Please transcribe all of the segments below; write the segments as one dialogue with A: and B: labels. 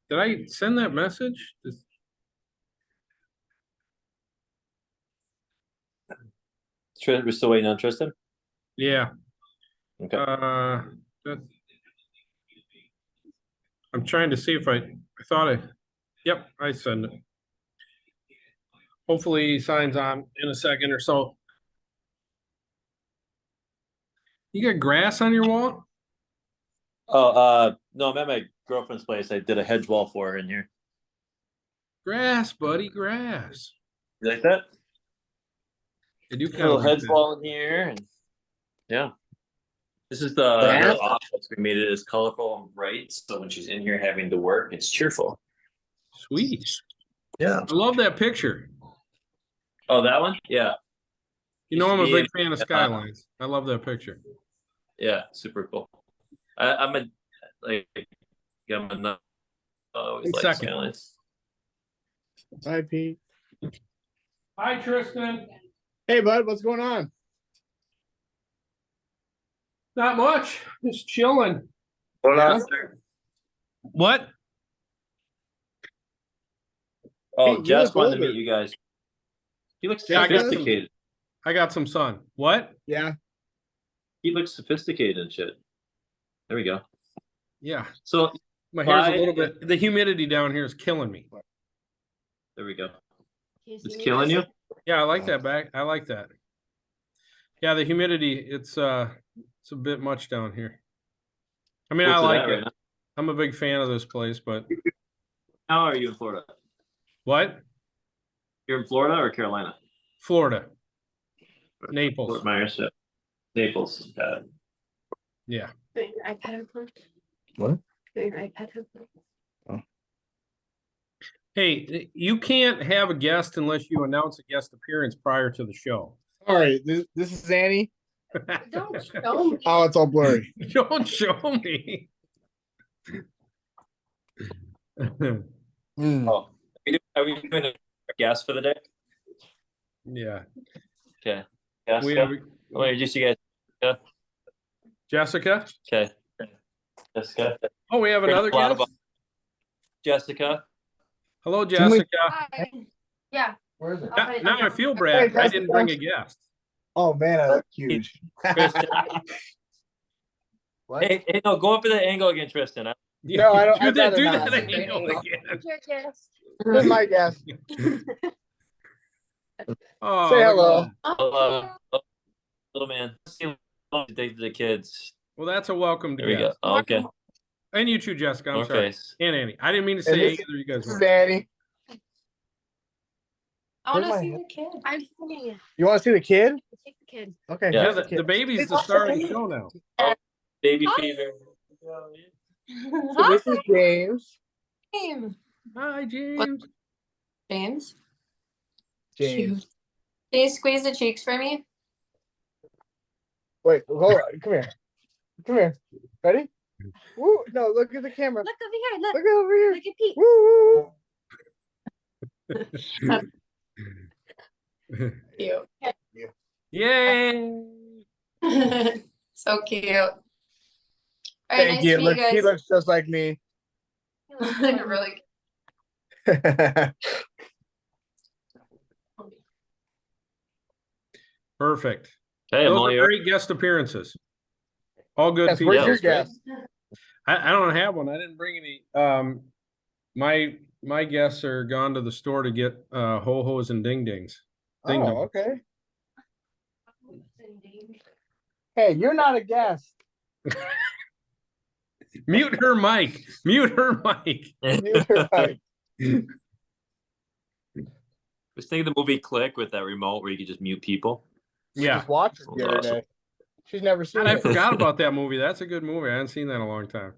A: Did I send that message?
B: We're still waiting on Tristan?
A: Yeah.
B: Okay.
A: I'm trying to see if I thought yep, I sent it. Hopefully he signs on in a second or so. You got grass on your wall?
B: Oh, no, I'm at my girlfriend's place. I did a hedge wall for her in here.
A: Grass, buddy, grass.
B: You like that?
A: I do
B: A
A: kind
B: little
A: of
B: hedge wall in here, and yeah. This is her office. We made it as colorful and bright, so when she's in here having to work, it's cheerful.
A: Sweet.
B: Yeah.
A: I love that picture.
B: Oh, that one? Yeah.
A: You know, I'm a big fan of Skylines. I love that picture.
B: Yeah, super cool. I'm a always like Skylines.
C: Hi, Pete.
A: Hi, Tristan.
C: Hey, bud. What's going on?
A: Not much. Just chilling. What?
B: Oh,
C: Hey,
B: Jess wanted to meet you guys. He looks sophisticated.
A: I got some sun. What?
C: Yeah.
B: He looks sophisticated and shit. There we go.
A: Yeah.
B: So
A: my hair's a little bit. The humidity down here is killing me.
B: There we go. It's killing you?
A: Yeah, I like that back. I like that. Yeah, the humidity, it's a bit much down here. I mean, I like it. Right, I'm a big fan of this place, but
B: how are you in Florida?
A: What?
B: You're in Florida or Carolina?
A: Florida. Naples.
B: Fort Myers. Naples.
A: Yeah.
D: Put your iPad open.
C: What?
D: Put your iPad open.
C: Oh.
A: Hey, you can't have a guest unless you announce a guest appearance prior to the show.
C: All right, this is Annie.
D: Don't show me.
C: Oh, it's all blurry.
A: Don't show me.
B: Oh, are we doing a guest for the day?
A: Yeah.
B: Okay. Jessica. I'm gonna introduce you guys. Yeah.
A: Jessica.
B: Okay. Jessica.
A: Oh, we have another guest.
B: Jessica.
A: Hello, Jessica.
D: Hi. Yeah.
C: Where is it?
A: Now I feel bad. I didn't bring a guest.
C: Oh man, I look huge.
B: What? Hey, no, go up to the angle again, Tristan.
C: No, I don't.
A: Do that
C: not.
A: angle again.
D: Your guest.
C: This is my guest.
A: Oh,
C: say hello.
B: Hello, little man. Say hello to the kids.
A: Well, that's a welcome to
B: There we go. Oh, okay.
A: And you too, Jessica. I'm sorry. And Annie. I didn't mean to say either of you guys.
C: This is Annie.
D: I want to see the kid. I'm seeing it.
C: You want to see the kid?
D: Take the kid.
C: Okay.
A: Yeah, the baby's the star of the show now.
B: Baby fever.
C: So this is James.
D: James.
A: Hi, James.
D: What? James.
C: James.
D: Can you squeeze the cheeks for me?
C: Wait, hold on. Come here. Come here. Ready? Woo! No, look at the camera.
D: Look over here. Look.
C: Look over here.
D: Look at Pete.
C: Woo!
D: Cute.
A: Yay!
D: So cute. All right,
C: Thank
D: nice
C: you.
D: to meet
C: Look,
D: you guys.
C: he looks just like me.
D: Look really
A: Perfect.
B: Hey,
A: those are great guest appearances. All good people.
C: Where's your guest?
A: I don't have one. I didn't bring any. My guests are gone to the store to get ho-hos and ding-dings. Ding
C: Oh, okay. Hey, you're not a guest.
A: Mute her mic. Mute her mic.
C: Mute her mic.
B: I was thinking the movie Click with that remote where you could just mute people.
A: Yeah.
C: Just watch it the other day. She's never seen
A: God,
C: it.
A: I forgot about that movie. That's a good movie. I haven't seen that in a long time.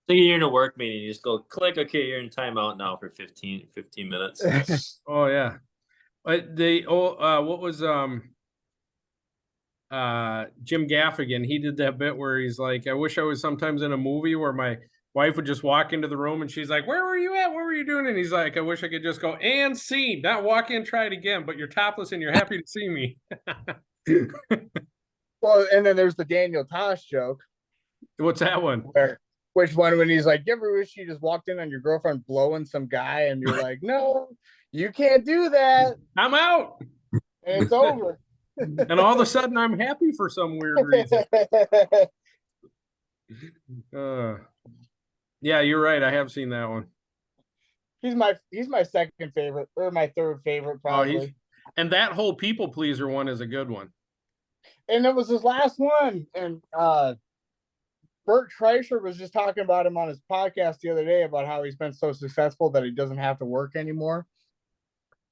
B: So you're in a work meeting, you just go click, okay, you're in timeout now for 15 minutes.
A: Oh yeah. What was Jim Gaffigan? He did that bit where he's like, I wish I was sometimes in a movie where my wife would just walk into the room and she's like, where were you at? What were you doing? And he's like, I wish I could just go and see, not walk in, try it again, but you're topless and you're happy to see me.
C: Well, and then there's the Daniel Tosh joke.
A: What's that one?
C: Which one when he's like, you ever wish you just walked in on your girlfriend blowing some guy and you're like, no, you can't do that.
A: I'm out.
C: And it's over.
A: And all of a sudden I'm happy for some weird reason. Yeah, you're right. I have seen that one.
C: He's my second favorite, or my third favorite, probably.
A: And that whole people pleaser one is a good one.
C: And it was his last one. And Bert Kreischer was just talking about him on his podcast the other day about how he's been so successful that he doesn't have to work anymore.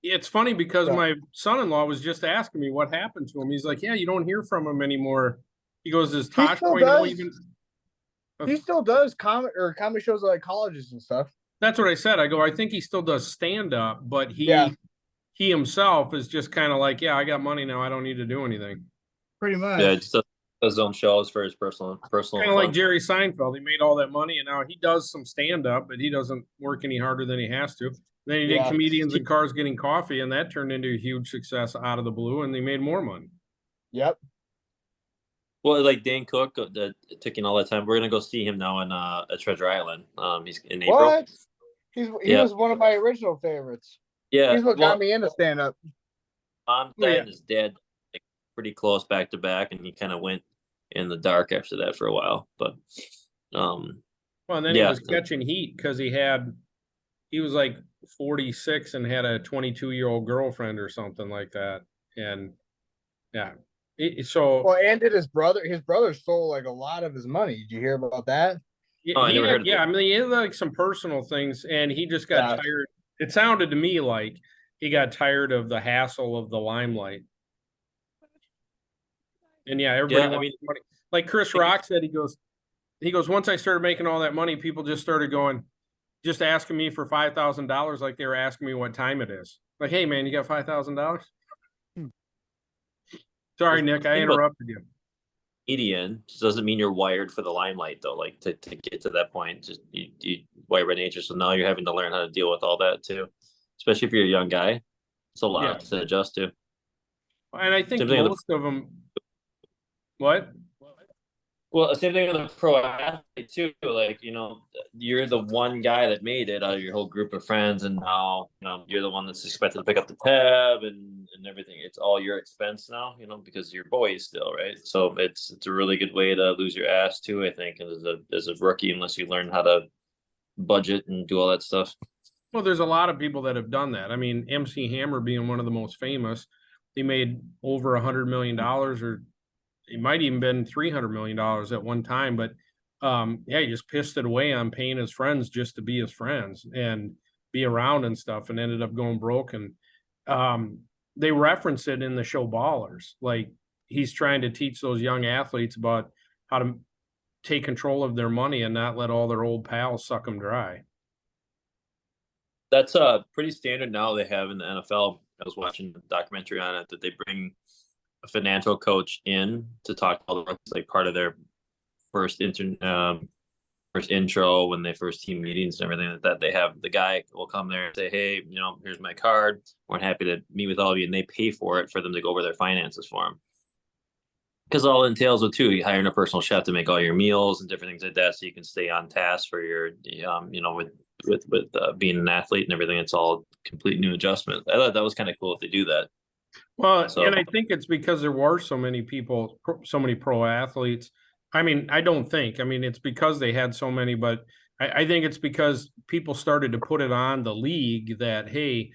A: It's funny because my son-in-law was just asking me what happened to him. He's like, yeah, you don't hear from him anymore. He goes, is Tosh going to even...
C: He still does comedy shows at like colleges and stuff.
A: That's what I said. I go, I think he still does stand-up, but he himself is just kind of like, yeah, I got money now. I don't need to do anything.
C: Pretty much.
B: Yeah, just does his own shows for his personal.
A: Kind of like Jerry Seinfeld. He made all that money, and now he does some stand-up, but he doesn't work any harder than he has to. Then he did Comedians in Cars Getting Coffee, and that turned into a huge success out of the blue, and they made more money.
C: Yep.
B: Well, like Dan Cook, taking all that time. We're gonna go see him now at Treasure Island. He's in April.
C: What? He was one of my original favorites.
B: Yeah,
C: he's what got me into stand up.
B: Mom, dad, and his dad, like, pretty close back to back, and he kind of went in the dark after that for a while. But
A: well, and then he was catching heat because he was like 46 and had a 22-year-old girlfriend or something like that, and
C: and did his brother stole like a lot of his money. Did you hear about that?
A: I mean, he had like some personal things, and he just got tired. It sounded to me like he got tired of the hassle of the limelight. And everybody wants money. Like Chris Rock said, he goes, once I started making all that money, people just started just asking me for $5,000 like they were asking me what time it is. Like, hey man, you got $5,000? Sorry, Nick, I interrupted you.
B: Comedian just doesn't mean you're wired for the limelight, though. Like to get to that point, just you wire by nature. So now you're having to learn how to deal with all that too, especially if you're a young guy. It's a lot to adjust to.
A: And I think most of them. What?
B: Well, same thing with a pro athlete too. Like, you're the one guy that made it out of your whole group of friends, and now you're the one that's expected to pick up the tab and everything. It's all your expense now, because you're boys still, right? So it's a really good way to lose your ass too, I think, as a rookie, unless you learn how to budget and do all that stuff.
A: Well, there's a lot of people that have done that. I mean, MC Hammer being one of the most famous, he made over $100 million, or it might even been $300 million at one time, but he just pissed it away on paying his friends just to be his friends and be around and stuff, and ended up going broke. And they reference it in the show Ballers. Like, he's trying to teach those young athletes about how to take control of their money and not let all their old pals suck them dry.
B: That's pretty standard now. They have in the NFL. I was watching a documentary on it that they bring a financial coach in to talk to all the rookies, like part of their first intro when they first team meetings and everything that they have. The guy will come there and say, hey, here's my card. We're happy to meet with all of you. And they pay for it for them to go over their finances for them. Because all it entails with too, you hiring a personal chef to make all your meals and different things like that, so you can stay on task for your, with being an athlete and everything. It's all a complete new adjustment. I thought that was kind of cool if they do that.
A: Well, and I think it's because there were so many people, so many pro athletes. I mean, it's because they had so many, but I think it's because people started to put it on the league that, hey,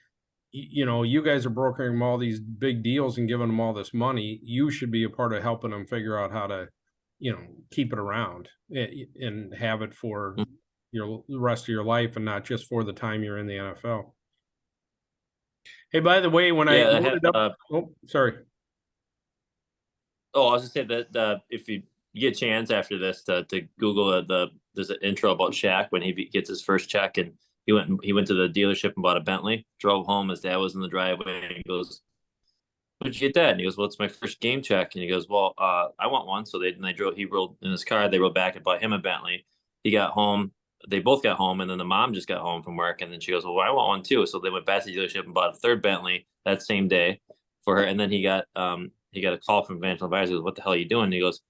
A: you guys are brokering them all these big deals and giving them all this money. You should be a part of helping them figure out how to, keep it around and have it for the rest of your life, and not just for the time you're in the NFL. Hey, by the way, when I loaded up, sorry.
B: Oh, I was just saying that if you get a chance after this to Google the there's an intro about Shaq when he gets his first check, and he went to the dealership and bought a Bentley, drove home. His dad was in the driveway, and he goes, "Where'd you get that?" And he goes, "Well, it's my first game check." And he goes, "Well, I want one." So they drove. He rolled in his car. They rode back and bought him a Bentley. He got home. They both got home, and then the mom just got home from work, and then she goes, "Well, I want one too." So they went back to the dealership and bought a third Bentley that same day for her. And then he got a call from financial advisor. He goes, "What the hell are you doing?" And he goes,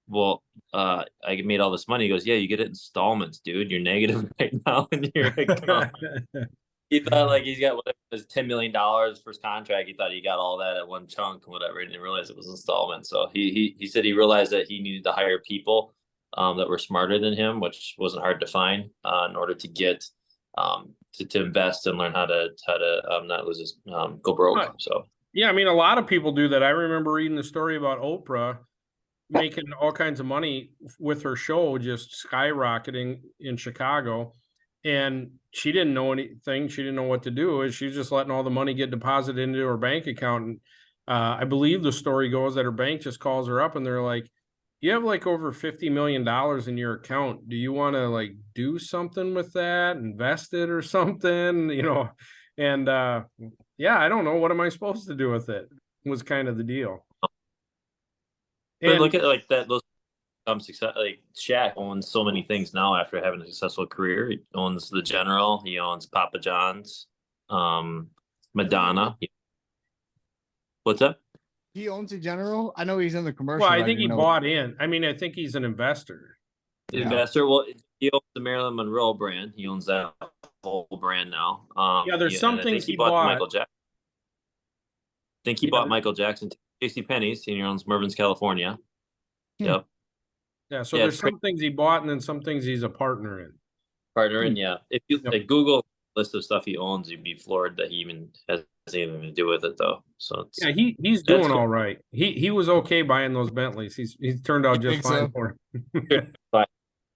B: "Well, I made all this money." He goes, "Yeah, you get it in installments, dude. You're negative right now in your account." He thought like he's got whatever his $10 million for his contract. He thought he got all that at one chunk, whatever, and didn't realize it was installments. So he said he realized that he needed to hire people that were smarter than him, which wasn't hard to find in order to get to invest and learn how to not lose his go broke.
A: Right.
B: So
A: Yeah, I mean, a lot of people do that. I remember reading the story about Oprah making all kinds of money with her show, just skyrocketing in Chicago. And she didn't know anything. She didn't know what to do. She was just letting all the money get deposited into her bank account. And I believe the story goes that her bank just calls her up and they're like, "You have like over $50 million in your account. Do you want to like do something with that, invest it or something?" And yeah, I don't know. What am I supposed to do with it? Was kind of the deal.
B: but
A: And
B: look at like that those success. Like Shaq owns so many things now after having a successful career. He owns the General. He owns Papa John's, Madonna. What's up?
C: He owns a General. I know he's in the commercial.
A: well, I
C: but
A: think he
C: didn't know.
A: bought in. I mean, I think he's an investor.
C: Yeah.
B: Investor. Well, he owns the Marilyn Monroe brand. He owns that whole brand now.
A: Yeah, there's some
B: and I think
A: things he bought.
B: Michael Jackson. I think he
A: Yeah,
B: bought Michael Jackson. JC Penney's. He owns Mervyn's, California.
C: Hmm.
B: Yep.
A: Yeah, so
B: Yeah,
A: there's
B: it's
A: some things he bought and then some things he's a partner in.
B: Partner in, yeah. If you
A: Yep.
B: like Google list of stuff he owns, you'd be floored that he even has anything to do with it, though. So it's
A: Yeah, he's
B: That's
A: doing
B: cool.
A: all right. He was okay buying those Bentleys. He's turned out
C: You
A: just
C: think so?
A: fine for him.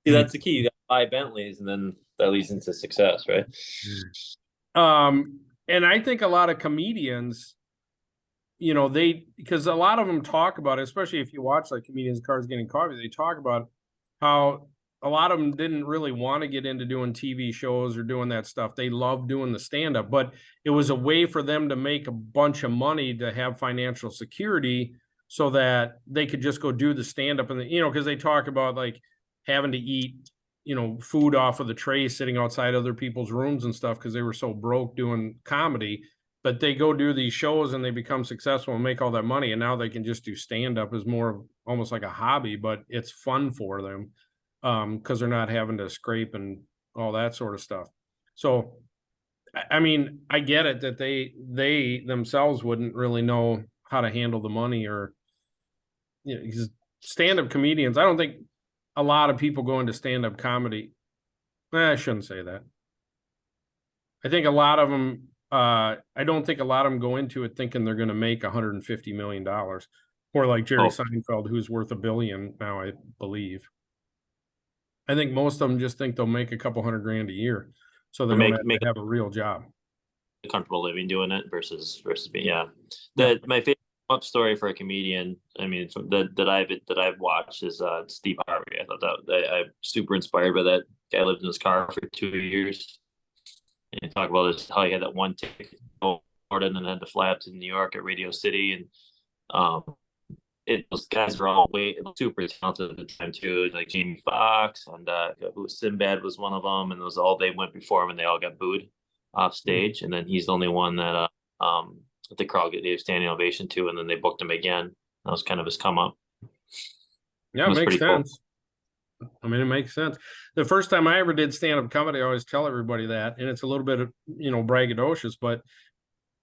B: see, that's the key. You got to buy Bentleys, and then that leads into success, right?
A: And I think a lot of comedians, because a lot of them talk about it, especially if you watch like Comedians Cars Getting Coffee, they talk about how a lot of them didn't really want to get into doing TV shows or doing that stuff. They love doing the stand-up, but it was a way for them to make a bunch of money to have financial security so that they could just go do the stand-up and because they talk about like having to eat, food off of the tray sitting outside other people's rooms and stuff because they were so broke doing comedy. But they go do these shows and they become successful and make all that money. And now they can just do stand-up as more of almost like a hobby, but it's fun for them because they're not having to scrape and all that sort of stuff. So, I mean, I get it that they themselves wouldn't really know how to handle the money or, because stand-up comedians, I don't think a lot of people go into stand-up comedy. I shouldn't say that. I think a lot of them, I don't think a lot of them go into it thinking they're going to make $150 million or like Jerry Seinfeld, who's worth $1 billion now, I believe. I think most of them just think they'll make a couple $100,000 a year, so they don't have a real job.
B: Comfortable living doing it versus being my favorite up story for a comedian. I mean, that I've watched is Steve Harvey. I thought that I'm super inspired by that guy. Lived in his car for 2 years, and talk about how he had that one ticket to Florida and then had to fly up to New York at Radio City, and those guys are all super talented at the time too, like Jamie Foxx and Sinbad was one of them, and they went before him and they all got booed off stage, and then he's the only one that the crowd gave standing ovation to, and then they booked him again. That was kind of his come up.
A: Yeah, it makes sense. Cool. I mean, it makes sense. The first time I ever did stand-up comedy, I always tell everybody that, and it's a little bit of braggadocious, but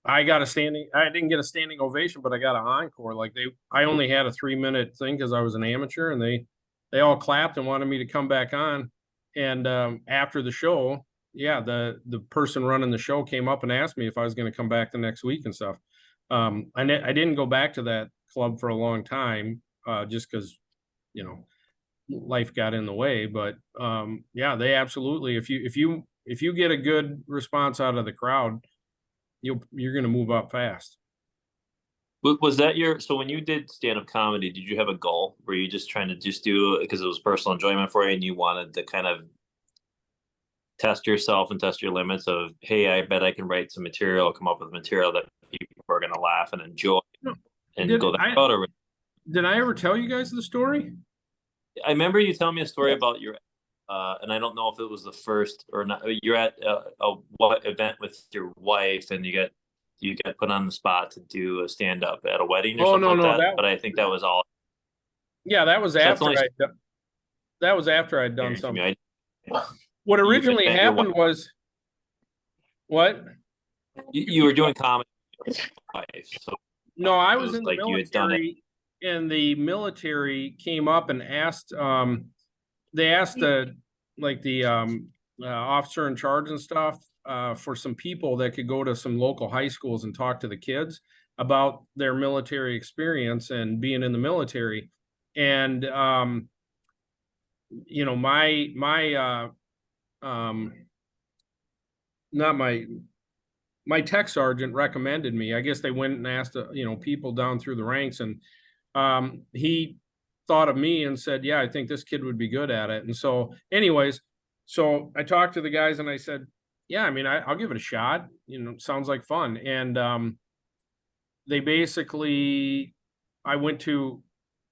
A: I didn't get a standing ovation, but I got an encore. Like I only had a 3-minute thing because I was an amateur, and they all clapped and wanted me to come back on. And after the show, yeah, the person running the show came up and asked me if I was going to come back the next week and stuff. I didn't go back to that club for a long time, just because, life got in the way. But yeah, they absolutely, if you get a good response out of the crowd, you're going to move up fast.
B: Was that so when you did stand-up comedy, did you have a goal? Were you just trying to just do it because it was personal enjoyment for you and you wanted to kind of test yourself and test your limits of, hey, I bet I can write some material, come up with material that people are going to laugh and enjoy and
A: Did
B: go that
A: I-
B: route? Or
A: Did I ever tell you guys the story?
B: I remember you telling me a story about your, and I don't know if it was the first or not. You're at what event with your wife, and you got put on the spot to do a stand up at a wedding or
A: Oh,
B: something
A: no,
B: like
A: no,
B: that. But I think that was all.
A: Yeah, that was
B: So that's
A: after
B: only
A: that was after I'd done
B: to me.
A: something. What originally
B: met your
A: happened was what?
B: You were doing comedy with your wife, so
A: No, I
B: it
A: was
B: was
A: in the
B: like you had done it.
A: military, and the military came up and asked, they asked the officer in charge and stuff, for some people that could go to some local high schools and talk to the kids about their military experience and being in the military. And, you know, not my tech sergeant recommended me. I guess they went and asked, people down through the ranks, and he thought of me and said, yeah, I think this kid would be good at it. And so anyways, so I talked to the guys and I said, yeah, I mean, I'll give it a shot. Sounds like fun. And they basically, I went to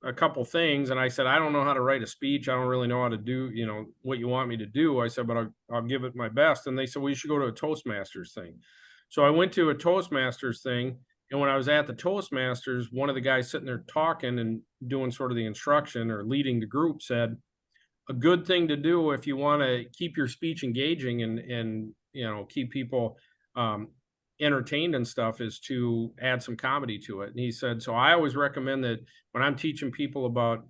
A: a couple things and I said, I don't know how to write a speech. I don't really know how to do, what you want me to do. I said, but I'll give it my best. And they said, well, you should go to a Toastmasters thing. So I went to a Toastmasters thing. And when I was at the Toastmasters, one of the guys sitting there talking and doing sort of the instruction or leading the group said, a good thing to do if you want to keep your speech engaging and keep people entertained and stuff is to add some comedy to it. And he said, so I always recommend that when I'm teaching people about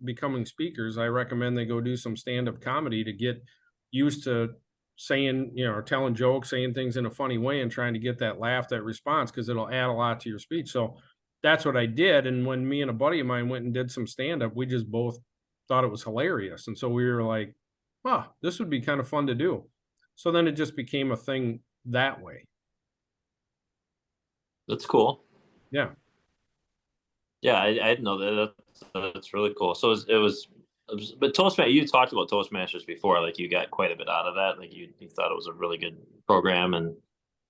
A: becoming speakers, I recommend they go do some stand-up comedy to get used to saying, or telling jokes, saying things in a funny way and trying to get that laugh, that response, because it'll add a lot to your speech. So that's what I did. And when me and a buddy of mine went and did some stand-up, we just both thought it was hilarious. And so we were like, oh, this would be kind of fun to do. So then it just became a thing that way.
B: That's cool.
A: Yeah.
B: Yeah, I didn't know that. That's really cool. So but Toastmasters, you talked about Toastmasters before, like you got quite a bit out of that. Like you thought it was a really good program and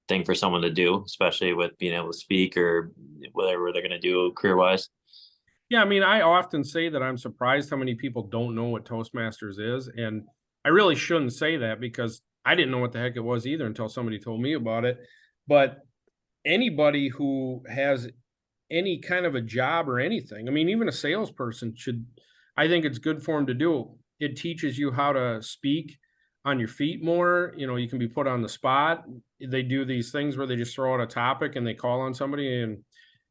B: thing for someone to do, especially with being able to speak or whatever they're going to do career wise.
A: Yeah, I mean, I often say that I'm surprised how many people don't know what Toastmasters is. And I really shouldn't say that because I didn't know what the heck it was either until somebody told me about it. But anybody who has any kind of a job or anything, I mean, even a salesperson I think it's good for them to do. It teaches you how to speak on your feet more. You can be put on the spot. They do these things where they just throw out a topic and they call on somebody and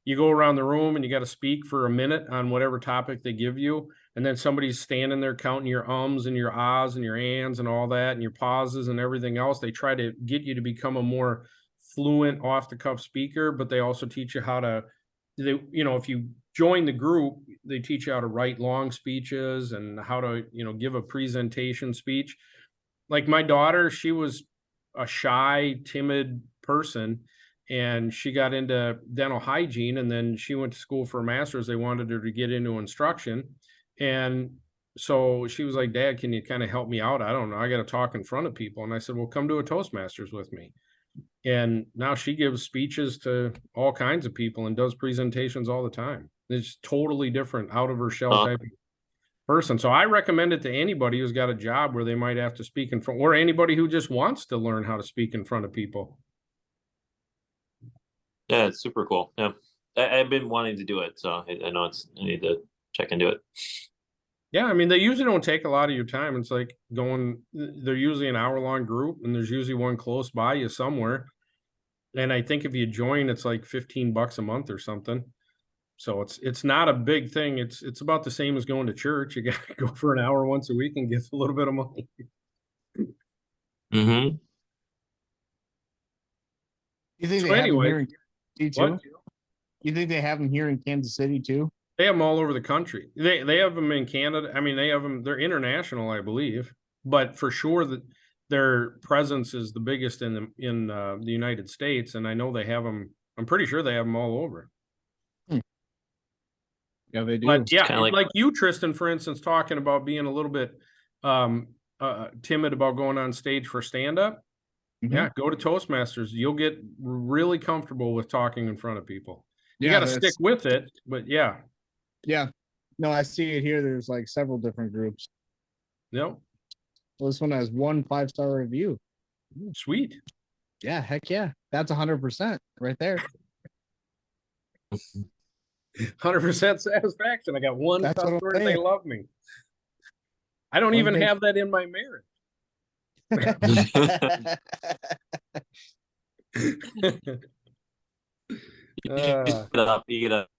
A: you go around the room and you got to speak for a minute on whatever topic they give you. And then somebody's standing there counting your ums and your ahs and your ands and all that and your pauses and everything else. They try to get you to become a more fluent off the cuff speaker, but they also teach you how to, if you join the group, they teach you how to write long speeches and how to, give a presentation speech. Like my daughter, she was a shy, timid person and she got into dental hygiene and then she went to school for a master's. They wanted her to get into instruction. And so she was like, Dad, can you kind of help me out? I don't know. I got to talk in front of people. And I said, well, come to a Toastmasters with me. And now she gives speeches to all kinds of people and does presentations all the time. It's totally different, out of her shell type of person. So I recommend it to anybody who's got a job where they might have to speak in front, or anybody who just wants to learn how to speak in front of people.
B: Yeah, it's super cool. Yeah, I've been wanting to do it, so I know I need to check into it.
A: Yeah, I mean, they usually don't take a lot of your time. It's like they're usually an hour-long group, and there's usually one close by you somewhere. And I think if you join, it's like $15 a month or something. So it's not a big thing. It's about the same as going to church. You got to go for an hour once a week and get a little bit of money.
B: Mm-hmm.
C: You think
A: So
C: they have them
A: anyway,
C: here in Kansas City too? You think they have them here in Kansas City too?
A: They have them all over the country. They have them in Canada. I mean, they have them. They're international, I believe, but for sure that their presence is the biggest in the United States. And I know they have them. I'm pretty sure they have them all over.
C: Yeah, they do.
A: But yeah,
B: kinda
A: like you, Tristan, for instance, talking about being a little bit timid about going on stage for stand-up.
C: Mhm.
A: Yeah, go to Toastmasters. You'll get really comfortable with talking in front of people. You
C: Yeah,
A: got to stick
C: that's
A: with it, but yeah.
C: yeah. No, I see it here. There's like several different groups.
A: No,
C: Well, this one has 1 5-star review.
A: sweet.
C: Yeah, heck yeah. That's 100% right there.
A: 100% satisfaction. I got one
C: That's what I'm
A: customer and they
C: saying.
A: love me. I don't
C: One
A: even
C: big-
A: have that in my marriage.
B: You get up.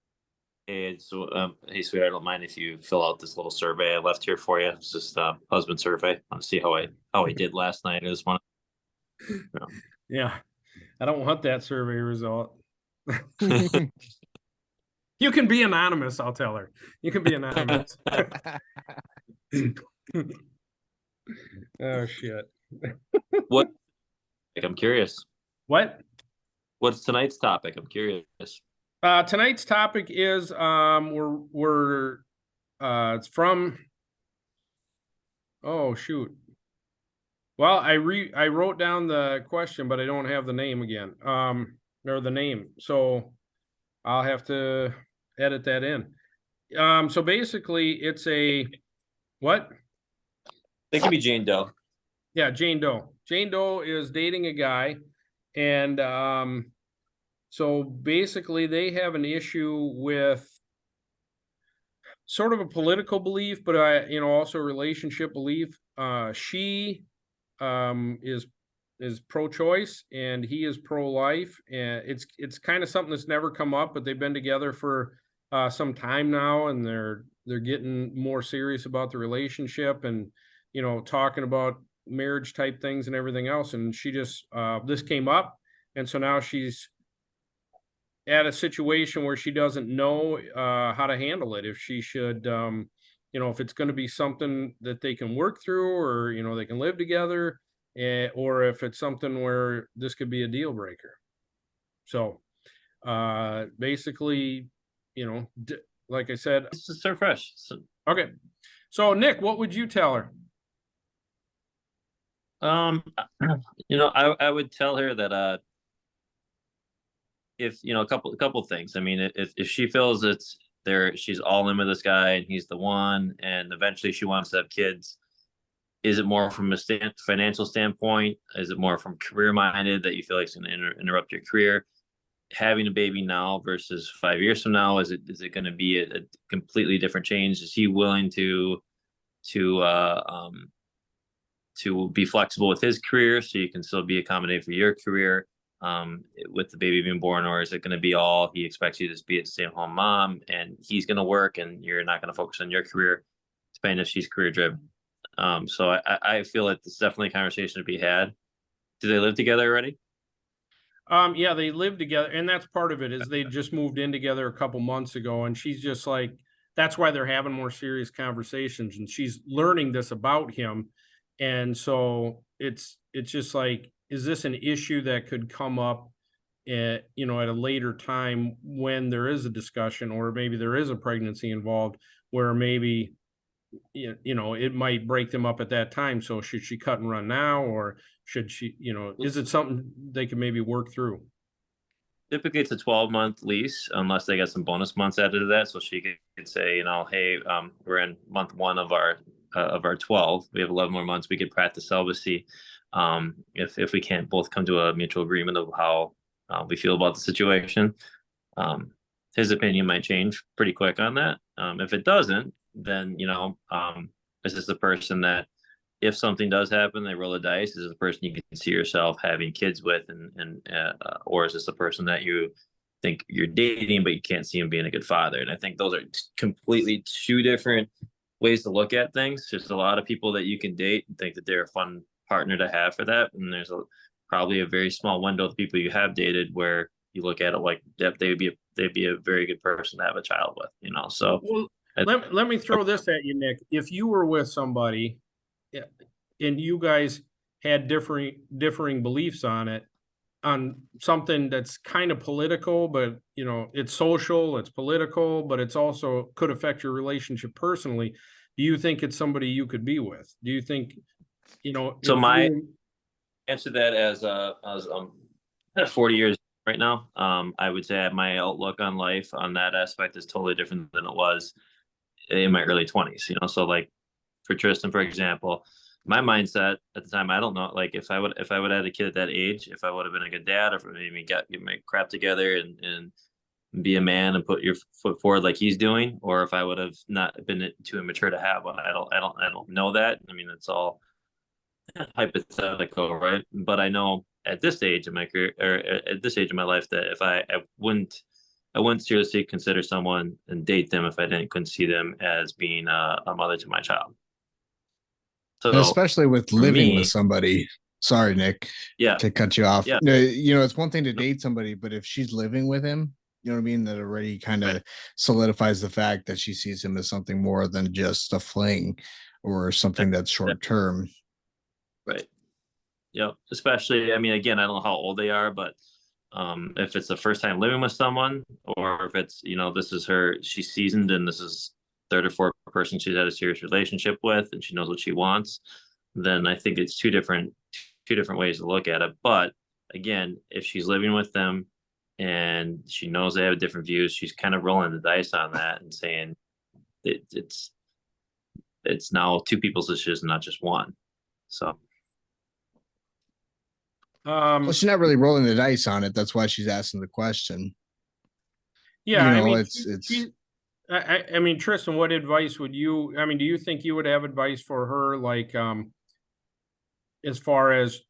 B: Hey, so hey, sweetheart, I don't mind if you fill out this little survey I left here for you. It's just a husband survey. I want to see how I did last night. I just want
A: Yeah, I don't want that survey result.
C: Well,
A: You can be anonymous, I'll tell her. You can be anonymous. Oh shit.
B: what. Like, I'm curious.
A: What?
B: What's tonight's topic? I'm curious.
A: Tonight's topic is we're it's from, oh shoot. Well, I wrote down the question, but I don't have the name again. Or the name. So I'll have to edit that in. So basically it's a what?
B: It could be Jane Doe.
A: Yeah, Jane Doe. Jane Doe is dating a guy, and so basically they have an issue with sort of a political belief, but also a relationship belief. She is pro-choice and he is pro-life, and it's kind of something that's never come up, but they've been together for some time now, and they're getting more serious about the relationship, and talking about marriage type things and everything else. And she just this came up, and so now she's at a situation where she doesn't know how to handle it, if she should if it's going to be something that they can work through, or they can live together, or if it's something where this could be a deal breaker. So basically, like I said,
B: It's just start fresh. So,
A: okay. So Nick, what would you tell her?
B: I would tell her that if a couple things. I mean, if she feels it's there, she's all in with this guy and he's the one, and eventually she wants to have kids. Is it more from a financial standpoint? Is it more from career minded that you feel like it's going to interrupt your career? Having a baby now versus 5 years from now, is it going to be a completely different change? Is he willing to be flexible with his career so you can still be accommodated for your career with the baby being born, or is it going to be all he expects you to just be a stay-at-home mom and he's going to work and you're not going to focus on your career, depending if she's career driven? So I feel like it's definitely a conversation to be had. Do they live together already?
A: Yeah, they live together, and that's part of it, is they just moved in together a couple months ago, and she's just like, that's why they're having more serious conversations, and she's learning this about him. And so it's just like, is this an issue that could come up at a later time when there is a discussion, or maybe there is a pregnancy involved, where maybe it might break them up at that time. So should she cut and run now, or should she, is it something they can maybe work through?
B: Typically it's a 12-month lease unless they get some bonus months added to that. So she could say, hey, we're in month 1 of our 12. We have 11 more months. We could practice celibacy. If we can't both come to a mutual agreement of how we feel about the situation. His opinion might change pretty quick on that. If it doesn't, then is this the person that, if something does happen, they roll the dice? Is this a person you can see yourself having kids with, or is this a person that you think you're dating but you can't see him being a good father? And I think those are completely two different ways to look at things. There's a lot of people that you can date and think that they're a fun partner to have for that, and there's probably a very small window of people you have dated where you look at it like they'd be a very good person to have a child with. So
A: well, let me throw this at you, Nick. If you were with somebody and you guys had differing beliefs on it, on something that's kind of political, but you know, it's social, it's political, but it's also could affect your relationship personally. Do you think it's somebody you could be with? Do you think, you know,
B: So
A: if
B: my
A: you,
B: answer that as 40 years right now, I would say my outlook on life on that aspect is totally different than it was in my early 20s. You know, so like for Tristan, for example, my mindset at the time, I don't know, like if I would have had a kid at that age, if I would have been a good dad, or if maybe get my crap together and be a man and put your foot forward like he's doing, or if I would have not been too immature to have one. I don't know that. I mean, it's all hypothetical, right? But I know at this age of my career, or at this age of my life, that if I wouldn't seriously consider someone and date them if I couldn't see them as being a mother to my child.
E: And
B: So
E: especially with
B: for
E: living with
B: me,
E: somebody. Sorry, Nick,
B: yeah,
E: to cut you off.
B: yeah,
E: No, you know, it's one thing to date somebody, but if she's living with him, you know what I mean? That already kind of
B: right,
E: solidifies the fact that she sees him as something more than just a fling or something that's short term.
B: right. Yep. Especially, I mean, again, I don't know how old they are, but if it's the first time living with someone, or if it's, you know, this is her, she's seasoned and this is third or fourth person she's had a serious relationship with and she knows what she wants, then I think it's two different ways to look at it. But again, if she's living with them and she knows they have different views, she's kind of rolling the dice on that and saying it's now two people's issues, not just one. So
E: Well, she's not really rolling the dice on it. That's why she's asking the question.
A: yeah,
E: You
A: I
E: know,
A: mean,
E: it's
A: I mean, Tristan, what advice would you, I mean, do you think you would have advice for her? Like, as far as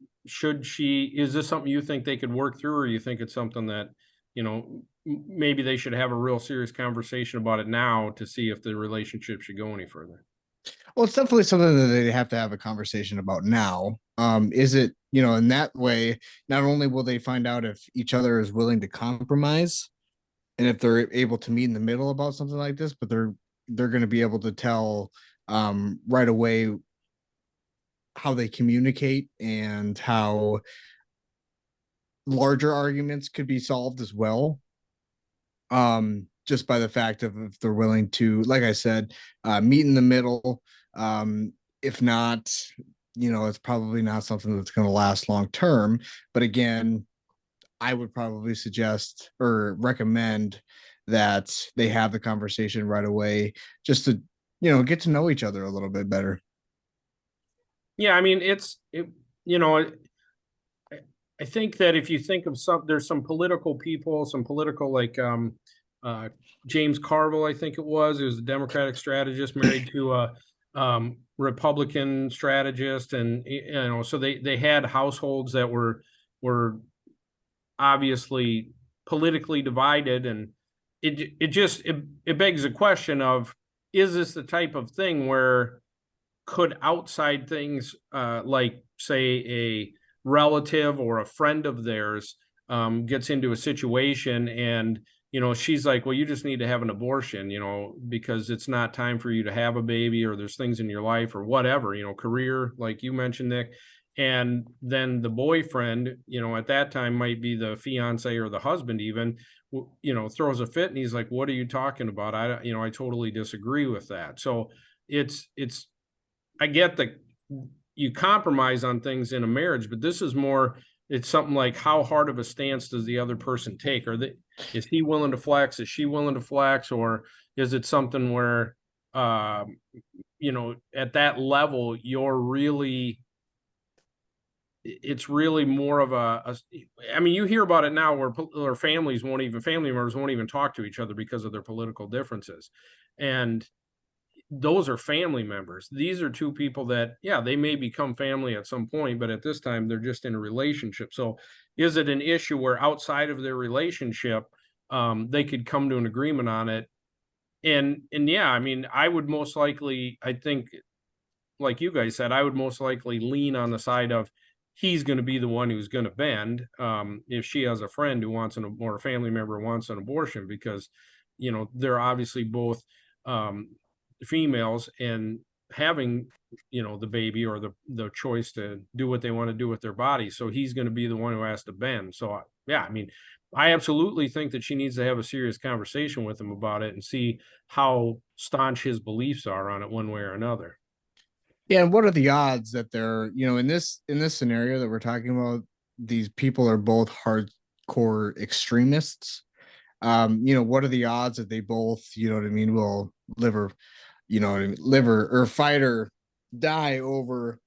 A: is this something you think they could work through, or you think it's something that, you know, maybe they should have a real serious conversation about it now to see if the relationship should go any further?
E: well, it's definitely something that they have to have a conversation about now. Is it, you know, in that way, not only will they find out if each other is willing to compromise and if they're able to meet in the middle about something like this, but they're going to be able to tell right away how they communicate and how larger arguments could be solved as well. Just by the fact of if they're willing to, like I said, meet in the middle. If not, you know, it's probably not something that's going to last long term. But again, I would probably suggest or recommend that they have the conversation right away just to, you know, get to know each other a little bit better.
A: Yeah, I mean, you know, I think that if you think of there's some political people, some political like uh, James Carville, I think it was a Democratic strategist married to a Republican strategist, and you know, so they had households that were obviously politically divided, and it begs the question of, is this the type of thing where could outside things like say a relative or a friend of theirs gets into a situation, and you know, she's like, well, you just need to have an abortion, you know, because it's not time for you to have a baby, or there's things in your life or whatever, you know, career, like you mentioned, Nick. And then the boyfriend, you know, at that time might be the fiance or the husband even, you know, throws a fit and he's like, what are you talking about? You know, I totally disagree with that. So it's I get that you compromise on things in a marriage, but this is more, it's something like, how hard of a stance does the other person take? Is he willing to flex? Is she willing to flex? Or is it something where, you know, at that level, it's really more of I mean, you hear about it now where family members won't even talk to each other because of their political differences. And those are family members. These are two people that, yeah, they may become family at some point, but at this time they're just in a relationship. So is it an issue where outside of their relationship, they could come to an agreement on it? And yeah, I mean, I would most likely, I think, like you guys said, I would most likely lean on the side of he's going to be the one who's going to bend. If she has a friend who wants or a family member wants an abortion, because, you know, they're obviously both females, and having, the baby or the choice to do what they want to do with their body. So he's going to be the one who has to bend. So yeah, I mean, I absolutely think that she needs to have a serious conversation with him about it and see how staunch his beliefs are on it one way or another.
E: Yeah, and what are the odds that they're, in this scenario that we're talking about, these people are both hardcore extremists? What are the odds that they both, will live or fight or die over,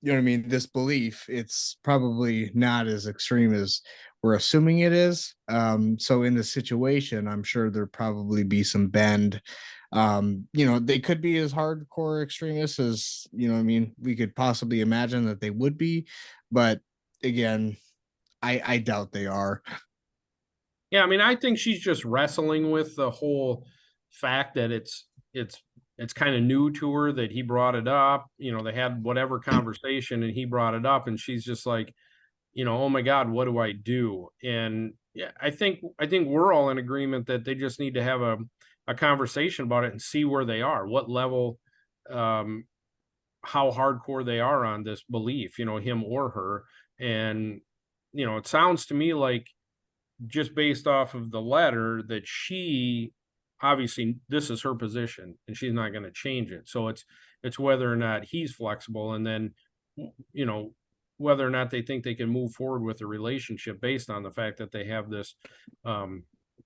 E: this belief? It's probably not as extreme as we're assuming it is. So in the situation, I'm sure there'd probably be some bend. They could be as hardcore extremists as, we could possibly imagine that they would be, but again, I doubt they are.
A: Yeah, I mean, I think she's just wrestling with the whole fact that it's kind of new to her that he brought it up. They had whatever conversation and he brought it up, and she's just like, oh my God, what do I do? And yeah, I think we're all in agreement that they just need to have a conversation about it and see where they are, what level, how hardcore they are on this belief, him or her. And, it sounds to me like, just based off of the letter, that she obviously, this is her position and she's not going to change it. So it's whether or not he's flexible, and then, whether or not they think they can move forward with a relationship based on the fact that they have this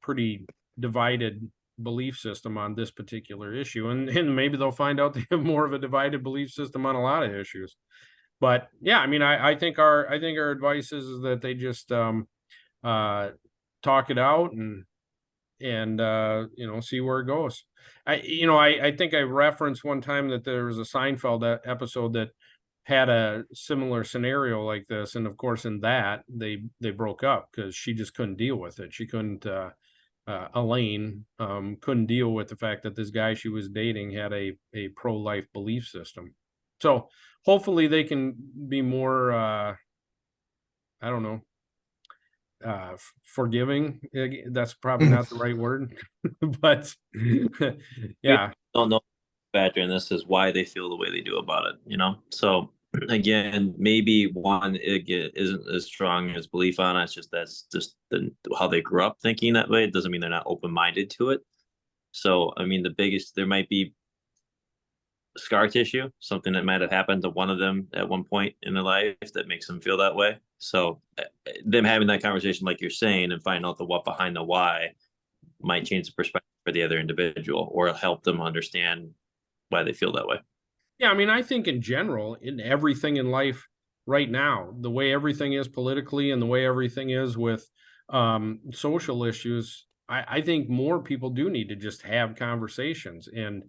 A: pretty divided belief system on this particular issue. And maybe they'll find out they have more of a divided belief system on a lot of issues. But yeah, I mean, I think our advice is that they just talk it out and see where it goes. I think I referenced one time that there was a Seinfeld episode that had a similar scenario like this, and of course in that they broke up because she just couldn't deal with it. She couldn't Elaine couldn't deal with the fact that this guy she was dating had a pro-life belief system. So hopefully they can be more I don't know, forgiving. That's probably not the right word, but yeah.
B: Don't know factor in this is why they feel the way they do about it, so again, maybe one isn't as strong as belief on it. It's just that's just how they grew up thinking that way. It doesn't mean they're not open-minded to it. So I mean, there might be scar tissue, something that might have happened to one of them at one point in their life that makes them feel that way. So them having that conversation, like you're saying, and finding out the what behind the why might change the perspective for the other individual or help them understand why they feel that way.
A: Yeah, I mean, I think in general, in everything in life right now, the way everything is politically and the way everything is with social issues, I think more people do need to just have conversations. And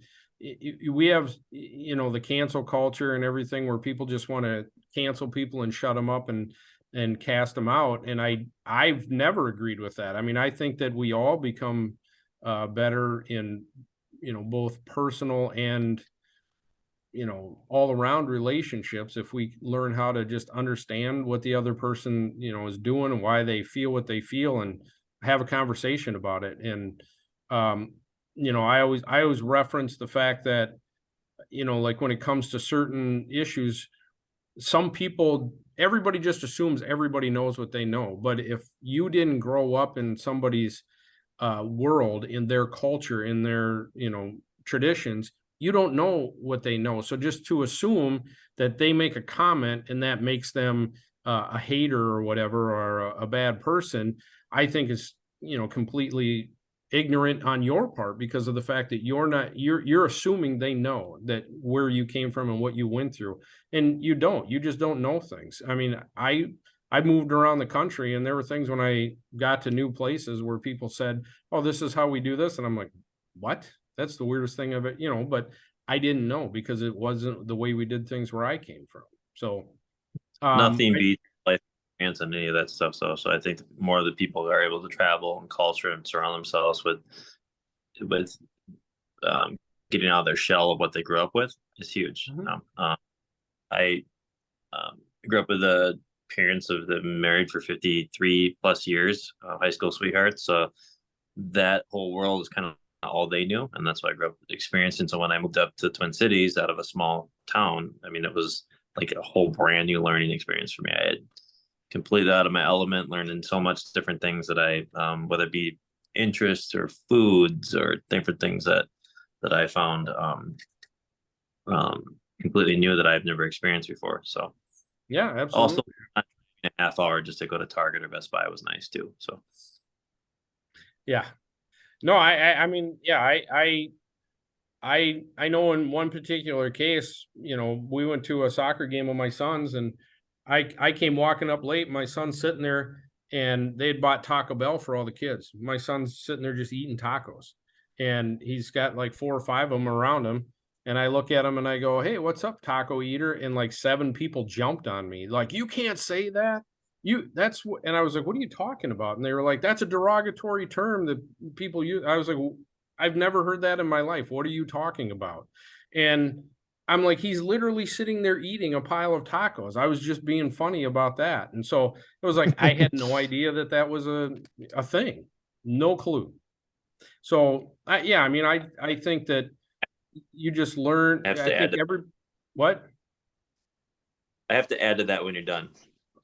A: we have, the cancel culture and everything where people just want to cancel people and shut them up and cast them out. And I've never agreed with that. I mean, I think that we all become better in, both personal and, all around relationships if we learn how to just understand what the other person, is doing and why they feel what they feel and have a conversation about it. And, I always reference the fact that, like when it comes to certain issues, everybody just assumes everybody knows what they know. But if you didn't grow up in somebody's world, in their culture, in their, traditions, you don't know what they know. So just to assume that they make a comment and that makes them a hater or whatever, or a bad person, I think is, completely ignorant on your part, because of the fact that you're assuming they know that where you came from and what you went through, and you just don't know things. I mean, I moved around the country, and there were things when I got to new places where people said, oh, this is how we do this, and I'm like, what? That's the weirdest thing of it, but I didn't know because it wasn't the way we did things where I came from. So
B: Nothing beats life experience and any of that stuff. So I think more of the people that are able to travel and culture and surround themselves with getting out of their shell of what they grew up with is huge.
A: Mm-hmm.
B: I grew up with the parents of them married for 53 plus years, high school sweethearts. So that whole world is kind of all they knew, and that's what I grew up experiencing. So when I moved up to Twin Cities out of a small town, I mean, it was like a whole brand new learning experience for me. I had completely out of my element, learning so much different things that I, whether it be interests or foods or different things that I found completely new that I've never experienced before. So
A: Yeah, absolutely.
B: also a half hour just to go to Target or Best Buy was nice too. So
A: Yeah. No, I mean, yeah, I know in one particular case, you know, we went to a soccer game with my sons, and I came walking up late. My son's sitting there, and they had bought Taco Bell for all the kids. My son's sitting there just eating tacos, and he's got like 4 or 5 of them around him. And I look at him and I go, "Hey, what's up, taco eater?" And like 7 people jumped on me, like, "You can't say that. That's what," and I was like, "What are you talking about?" And they were like, "That's a derogatory term that people use." I was like, "I've never heard that in my life. What are you talking about?" And I'm like, he's literally sitting there eating a pile of tacos. I was just being funny about that. And so it was like, I had no idea that that was a thing. No clue. So yeah, I mean, I think that you just learn.
B: I have
A: I
B: to add
A: think what?
B: I have to add to that when you're done.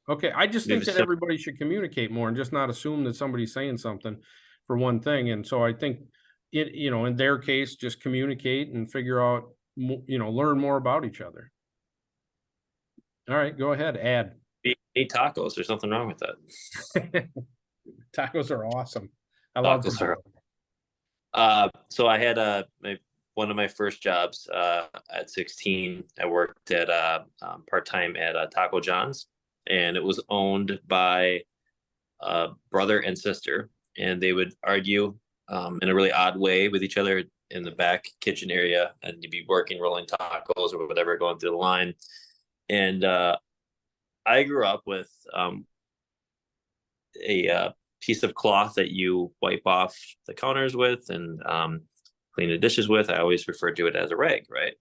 A: Okay. I just
B: Maybe
A: think that
B: some-
A: everybody should communicate more and just not assume that somebody's saying something for one thing. And so I think it, you know, in their case, just communicate and figure out, you know, learn more about each other. All right, go ahead, add.
B: Eat tacos. There's nothing wrong with that.
A: Tacos are awesome. I love
B: Tacos
A: them.
B: are. So I had one of my first jobs at 16. I worked at part-time at Taco John's, and it was owned by a brother and sister, and they would argue in a really odd way with each other in the back kitchen area, and you'd be working rolling tacos or whatever going through the line. And I grew up with a piece of cloth that you wipe off the counters with and clean the dishes with. I always refer to it as a rag, right?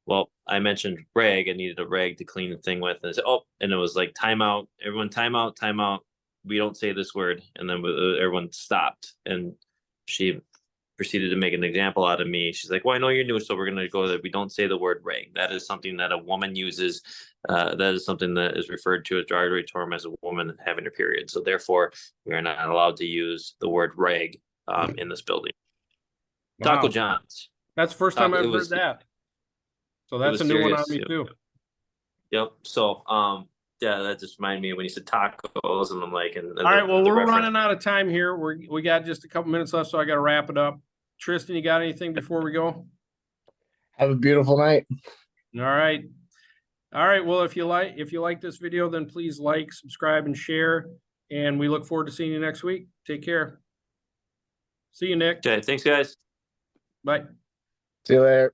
B: Well, I mentioned rag. I needed a rag to clean the thing with, and I said, "Oh," and it was like timeout. Everyone, timeout, timeout. We don't say this word, and then everyone stopped, and she proceeded to make an example out of me. She's like, "Well, I know you're new, so we're going to go that we don't say the word rag. That is something that a woman uses. That is something that is referred to as derogatory term as a woman having her period. So therefore, we are not allowed to use the word rag in this building."
A: Wow.
B: Taco John's.
A: That's the first time I've heard that. So that's a new one on me too.
B: Yep. So yeah, that just reminded me when you said tacos, and I'm like, and
A: all right, well, we're running out of time here. We got just a couple minutes left, so I got to wrap it up. Tristan, you got anything before we go?
C: Have a beautiful night.
A: All right. All right. Well, if you like this video, then please like, subscribe, and share. And we look forward to seeing you next week. Take care. See you, Nick.
B: Okay. Thanks, guys.
A: Bye.
C: See you later.